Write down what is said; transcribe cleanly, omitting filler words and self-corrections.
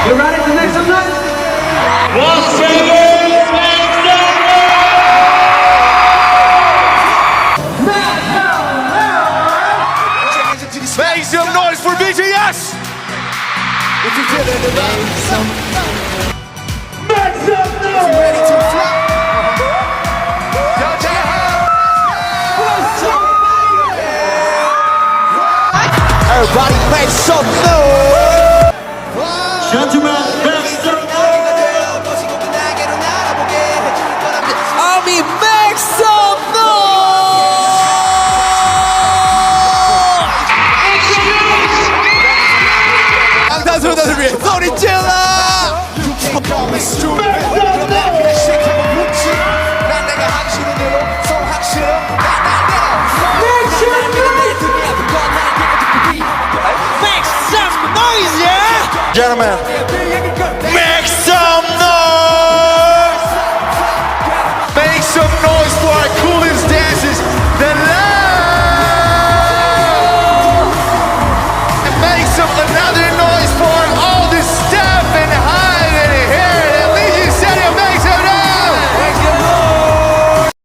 You ready to make some noise? Las Vegas, make some noise! Make some noise for BTS! If you feel it, make some noise! If you're ready to fly. Everybody make some noise! Gentlemen, make some noise! Army, make some noise! 방탄소년단을 위해 소리 질러! 난 내가 하기 싫은 대로 하기 싫어. Make some noise, yeah! Gentlemen, make some noise! Make some noise!